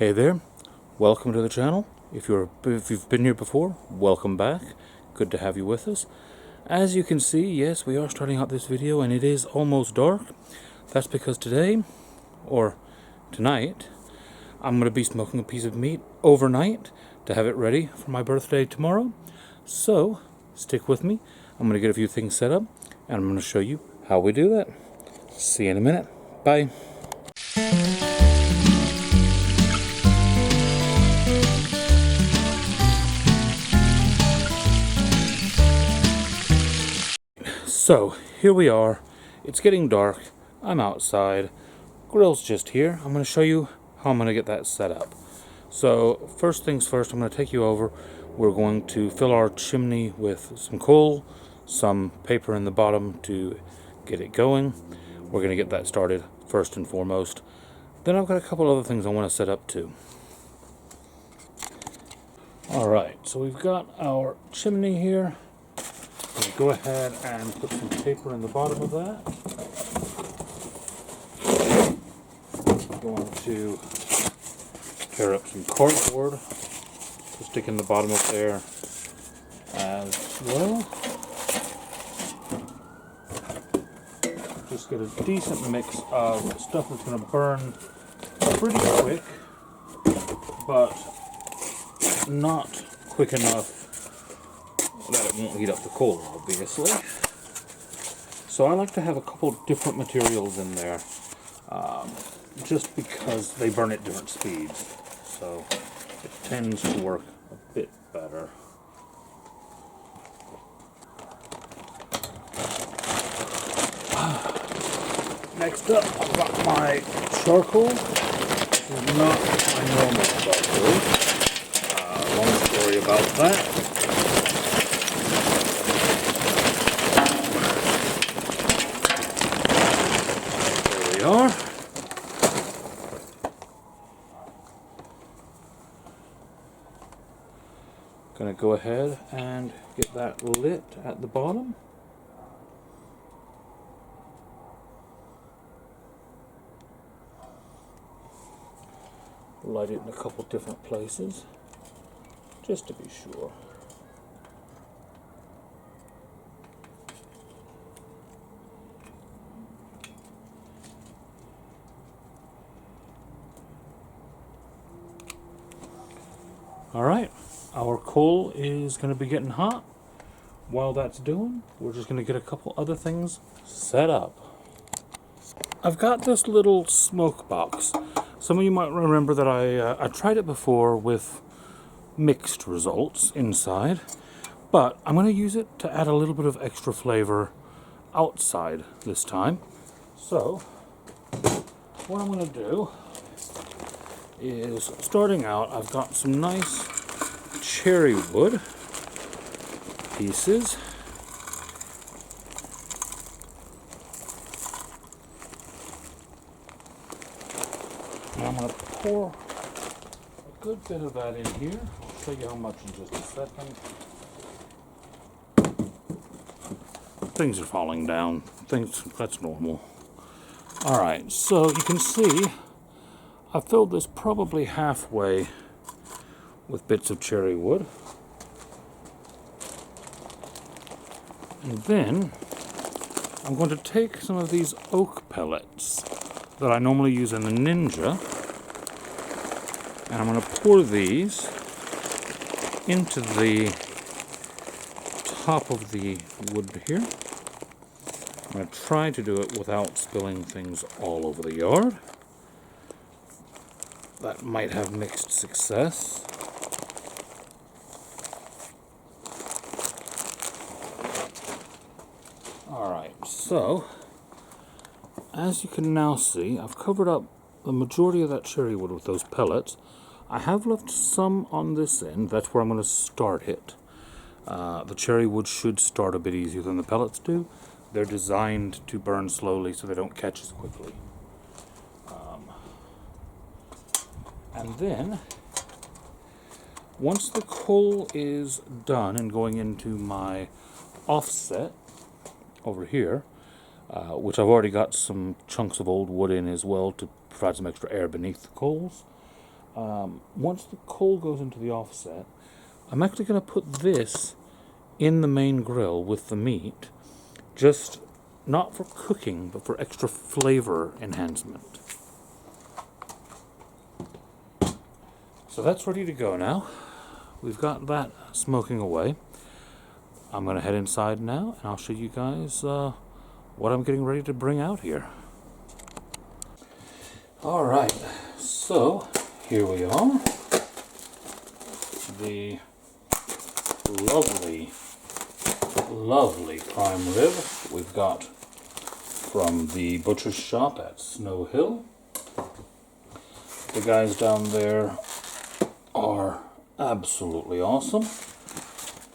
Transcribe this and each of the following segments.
Hey there, welcome to the channel. If you've been here before, welcome back. Good to have you with us. As you can see, yes, we are starting out this video and it is almost dark. That's because today, or tonight, I'm going to be smoking a piece of meat overnight to have it ready for my birthday tomorrow. So, stick with me. I'm going to get a few things set up and I'm going to show you how we do that. See you in a minute. Bye. So, here we are. It's getting dark. I'm outside. Grill's just here. I'm going to show you how I'm going to get that set up. So, first things first, I'm going to take you over. We're going to fill our chimney with some coal, some paper in the bottom to get it going. We're going to get that started first and foremost. Then I've got a couple other things I want to set up too. Alright, so we've got our chimney here. Go ahead and put some paper in the bottom of that. I'm going to tear up some cardboard to stick in the bottom of there as well. Just get a decent mix of stuff that's going to burn pretty quick, but not quick enough that it won't heat up the coal, obviously. So I like to have a couple different materials in there, just because they burn at different speeds. So it tends to work a bit better. Next up, I've got my charcoal. This is not my normal charcoal. Long story about that. Are. Gonna go ahead and get that lit at the bottom. Light it in a couple different places, just to be sure. Alright, our coal is going to be getting hot. While that's doing, we're just going to get a couple other things set up. I've got this little smoke box. Some of you might remember that I tried it before with mixed results inside, but I'm going to use it to add a little bit of extra flavor outside this time. So, what I'm going to do is, starting out, I've got some nice cherry wood pieces. And I'm going to pour a good bit of that in here. I'll show you how much in just a second. Things are falling down. That's normal. Alright, so you can see I filled this probably halfway with bits of cherry wood. And then I'm going to take some of these oak pellets that I normally use in the Ninja, and I'm going to pour these into the top of the wood here. I'm going to try to do it without spilling things all over the yard. That might have mixed success. Alright, so as you can now see, I've covered up the majority of that cherry wood with those pellets. I have left some on this end. That's where I'm going to start it. The cherry wood should start a bit easier than the pellets do. They're designed to burn slowly so they don't catch as quickly. And then, once the coal is done and going into my offset over here, which I've already got some chunks of old wood in as well to provide some extra air beneath the coals, once the coal goes into the offset, I'm actually going to put this in the main grill with the meat, just not for cooking, but for extra flavor enhancement. So that's ready to go now. We've got that smoking away. I'm going to head inside now, and I'll show you guys what I'm getting ready to bring out here. Alright, so here we are. The lovely, lovely prime rib we've got from the butcher's shop at Snow Hill. The guys down there are absolutely awesome.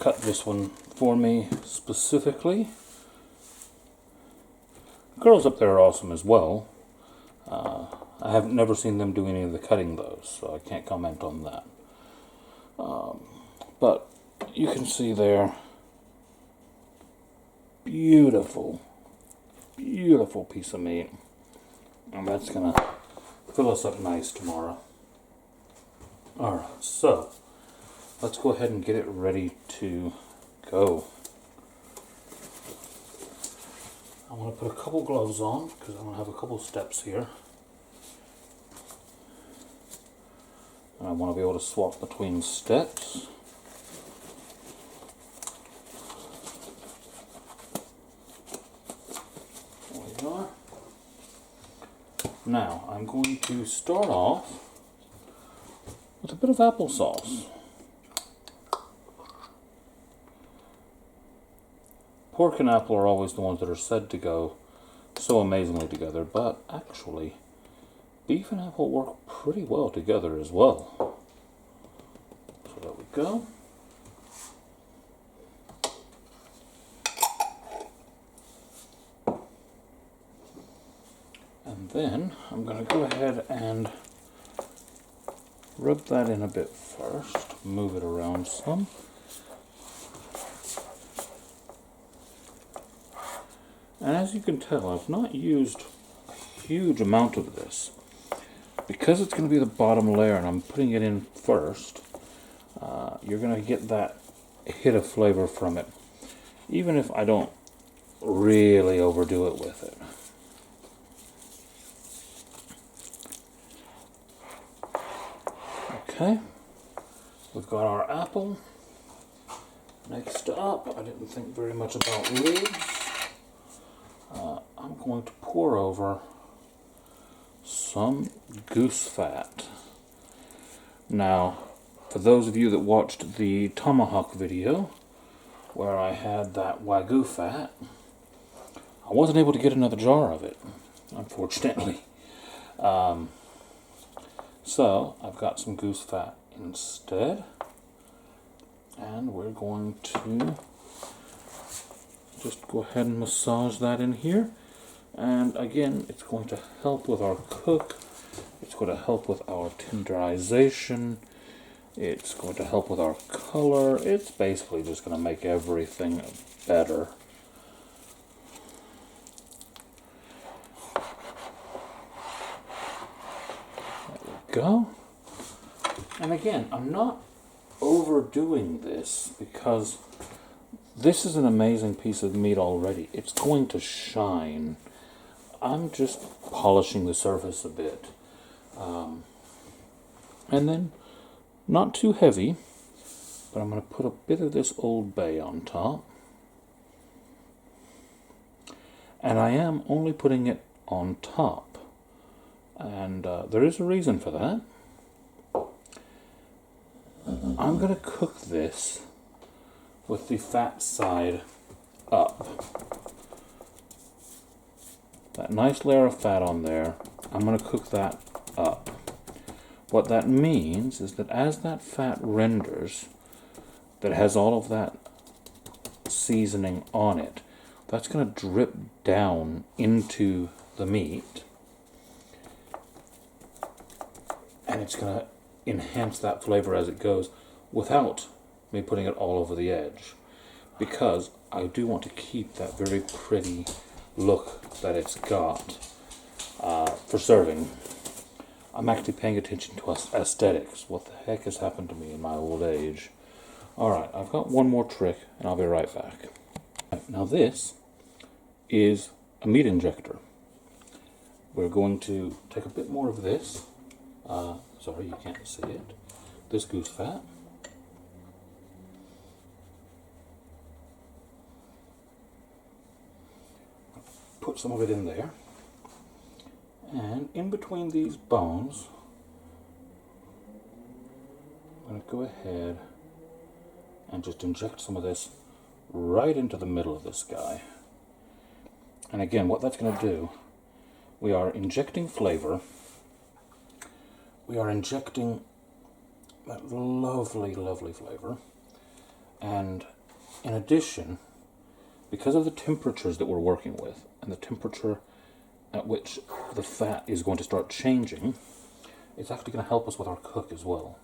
Cut this one for me specifically. Girls up there are awesome as well. I have never seen them do any of the cutting though, so I can't comment on that. But you can see there, beautiful, beautiful piece of meat. And that's gonna fill us up nice tomorrow. Alright, so let's go ahead and get it ready to go. I'm going to put a couple gloves on because I'm going to have a couple steps here. And I want to be able to swap between steps. There we are. Now I'm going to start off with a bit of applesauce. Pork and apple are always the ones that are said to go so amazingly together, but actually, beef and apple work pretty well together as well. So there we go. And then I'm going to go ahead and rub that in a bit first, move it around some. And as you can tell, I've not used a huge amount of this. Because it's going to be the bottom layer and I'm putting it in first, you're going to get that hit of flavor from it, even if I don't really overdo it with it. Okay, we've got our apple. Next up, I didn't think very much about ribs. I'm going to pour over some goose fat. Now, for those of you that watched the tomahawk video, where I had that Wagyu fat, I wasn't able to get another jar of it, unfortunately. So, I've got some goose fat instead, and we're going to just go ahead and massage that in here. And again, it's going to help with our cook, it's going to help with our tenderization, it's going to help with our color. It's basically just going to make everything better. There we go. And again, I'm not overdoing this because this is an amazing piece of meat already. It's going to shine. I'm just polishing the surface a bit. And then, not too heavy, but I'm going to put a bit of this Old Bay on top. And I am only putting it on top. And there is a reason for that. I'm going to cook this with the fat side up. That nice layer of fat on there, I'm going to cook that up. What that means is that as that fat renders, that has all of that seasoning on it, that's going to drip down into the meat, and it's going to enhance that flavor as it goes without me putting it all over the edge, because I do want to keep that very pretty look that it's got for serving. I'm actually paying attention to aesthetics. What the heck has happened to me in my old age? Alright, I've got one more trick, and I'll be right back. Now this is a meat injector. We're going to take a bit more of this. Sorry, you can't see it. This goose fat. Put some of it in there. And in between these bones, I'm going to go ahead and just inject some of this right into the middle of this guy. And again, what that's going to do, we are injecting flavor. We are injecting that lovely, lovely flavor. And in addition, because of the temperatures that we're working with, and the temperature at which the fat is going to start changing, it's actually going to help us with our cook as well.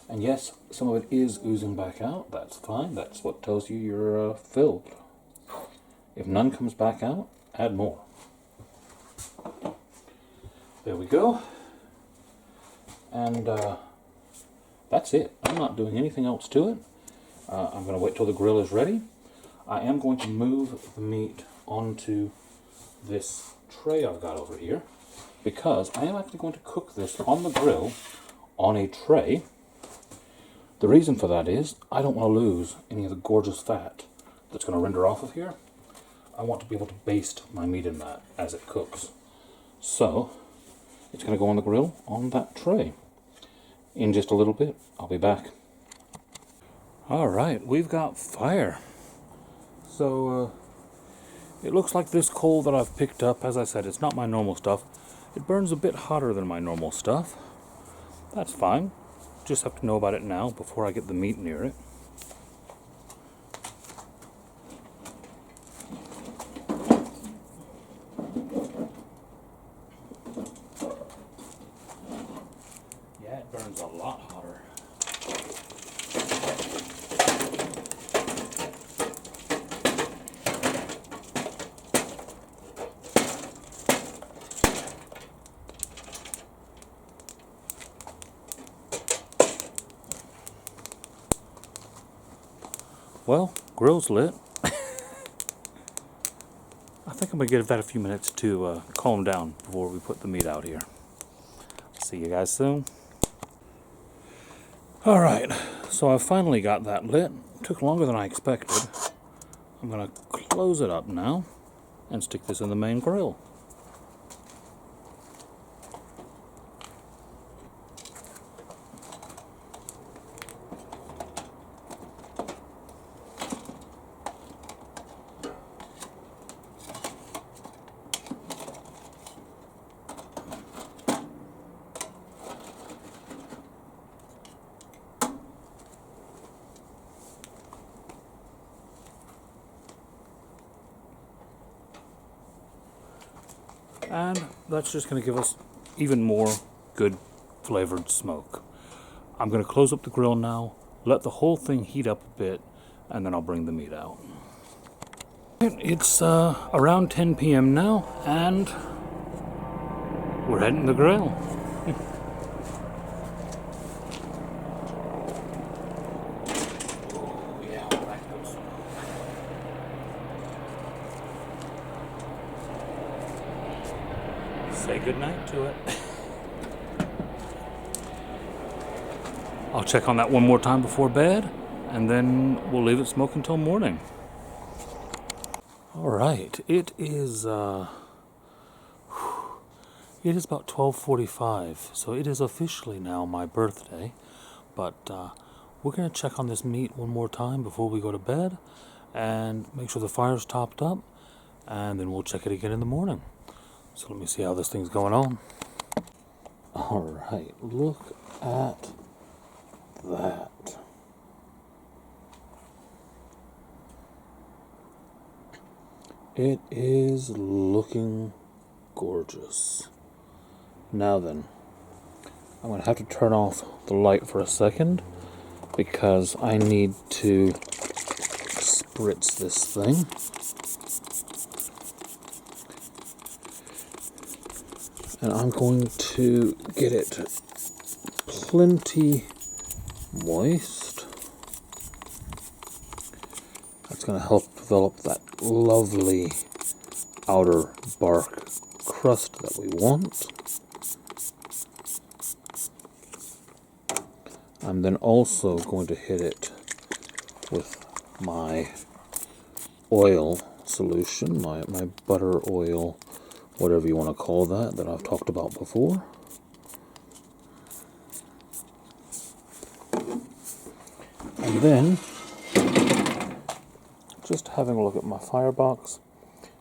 And yes, some of it is oozing back out. That's fine. That's what tells you you're filled. If none comes back out, add more. There we go. And that's it. I'm not doing anything else to it. I'm going to wait till the grill is ready. I am going to move the meat onto this tray I've got over here, because I am actually going to cook this on the grill on a tray. The reason for that is I don't want to lose any of the gorgeous fat that's going to render off of here. I want to be able to baste my meat in that as it cooks. So it's going to go on the grill on that tray. In just a little bit, I'll be back. Alright, we've got fire. So it looks like this coal that I've picked up, as I said, it's not my normal stuff. It burns a bit hotter than my normal stuff. That's fine. Just have to know about it now before I get the meat near it. Yeah, it burns a lot hotter. Well, grill's lit. I think I'm going to give that a few minutes to calm down before we put the meat out here. See you guys soon. Alright, so I finally got that lit. It took longer than I expected. I'm going to close it up now and stick this in the main grill. And that's just going to give us even more good flavored smoke. I'm going to close up the grill now, let the whole thing heat up a bit, and then I'll bring the meat out. It's around 10 p.m. now, and we're heading to the grill. Say goodnight to it. I'll check on that one more time before bed, and then we'll leave it smoke until morning. Alright, it is about 12:45, so it is officially now my birthday, but we're going to check on this meat one more time before we go to bed, and make sure the fire's topped up, and then we'll check it again in the morning. So let me see how this thing's going on. Alright, look at that. It is looking gorgeous. Now then, I'm going to have to turn off the light for a second because I need to spritz this thing. And I'm going to get it plenty moist. That's going to help develop that lovely outer bark crust that we want. I'm then also going to hit it with my oil solution, my butter oil, whatever you want to call that I've talked about before. And then, just having a look at my firebox,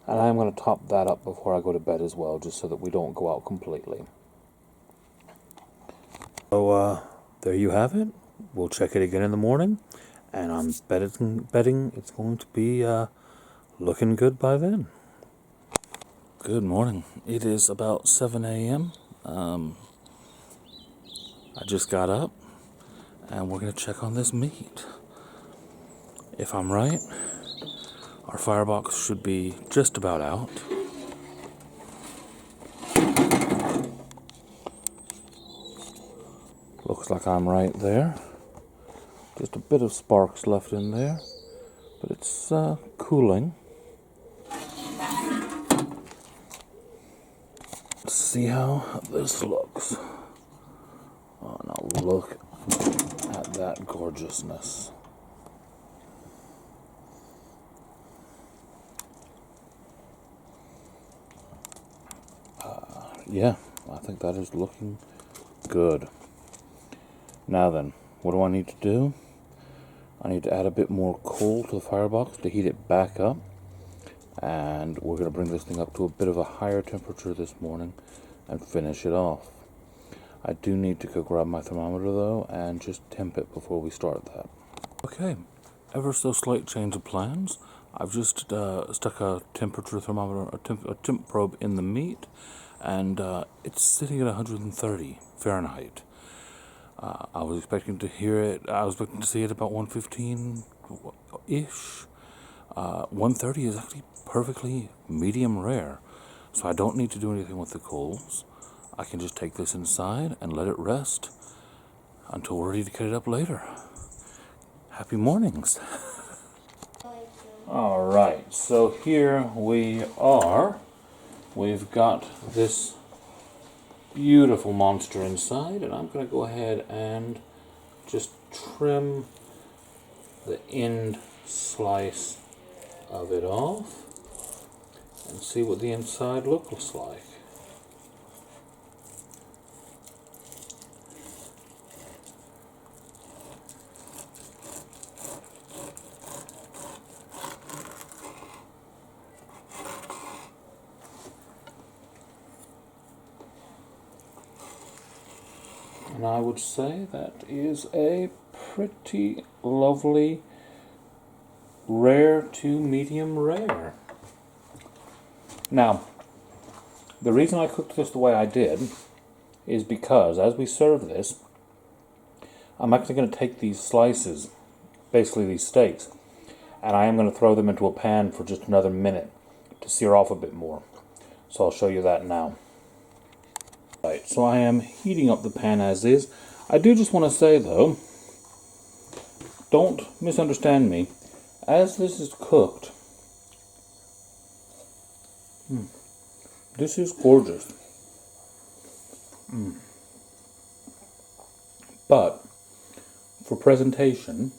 and I'm going to top that up before I go to bed as well, just so that we don't go out completely. So, there you have it. We'll check it again in the morning, and I'm betting it's going to be looking good by then. Good morning. It is about 7 a.m. I just got up, and we're going to check on this meat. If I'm right, our firebox should be just about out. Looks like I'm right there. Just a bit of sparks left in there, but it's cooling. Let's see how this looks. Oh, now look at that gorgeousness. Yeah, I think that is looking good. Now then, what do I need to do? I need to add a bit more coal to the firebox to heat it back up. And we're going to bring this thing up to a bit of a higher temperature this morning and finish it off. I do need to go grab my thermometer though and just temp it before we start that. Okay, ever so slight change of plans. I've just stuck a temperature thermometer, a temp probe in the meat, and it's sitting at 130 Fahrenheit. I was expecting to see it about 115-ish. 130 is actually perfectly medium rare, so I don't need to do anything with the coals. I can just take this inside and let it rest until we're ready to cut it up later. Happy mornings. All right, so here we are. We've got this beautiful monster inside, and I'm going to go ahead and just trim the end slice of it off and see what the inside looks like. And I would say that is a pretty lovely rare to medium rare. Now, the reason I cooked this the way I did is because as we serve this, I'm actually going to take these slices, basically these steaks, and I am going to throw them into a pan for just another minute to sear off a bit more. So I'll show you that now. Right, so I am heating up the pan as is. I do just want to say though, don't misunderstand me. As this is cooked, this is gorgeous. But for presentation,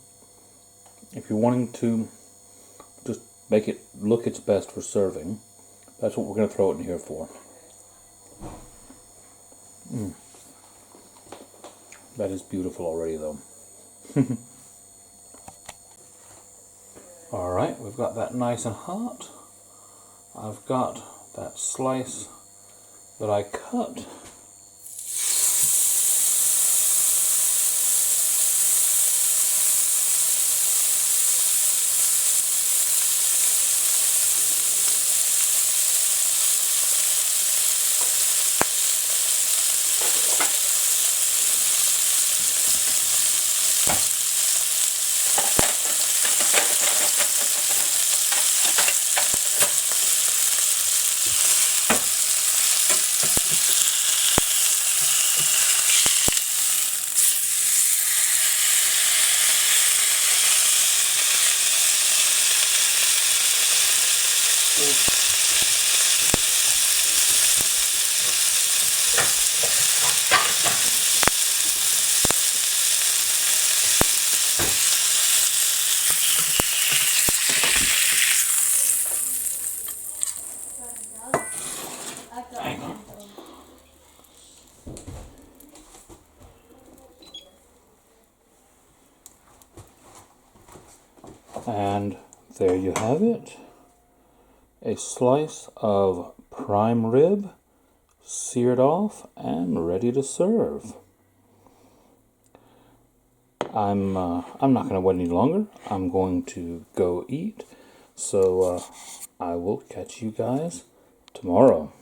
if you're wanting to just make it look its best for serving, that's what we're going to throw it in here for. That is beautiful already though. Alright, we've got that nice and hot. I've got that slice that I cut. And there you have it. A slice of prime rib, seared off and ready to serve. I'm not going to wait any longer. I'm going to go eat. So I will catch you guys tomorrow.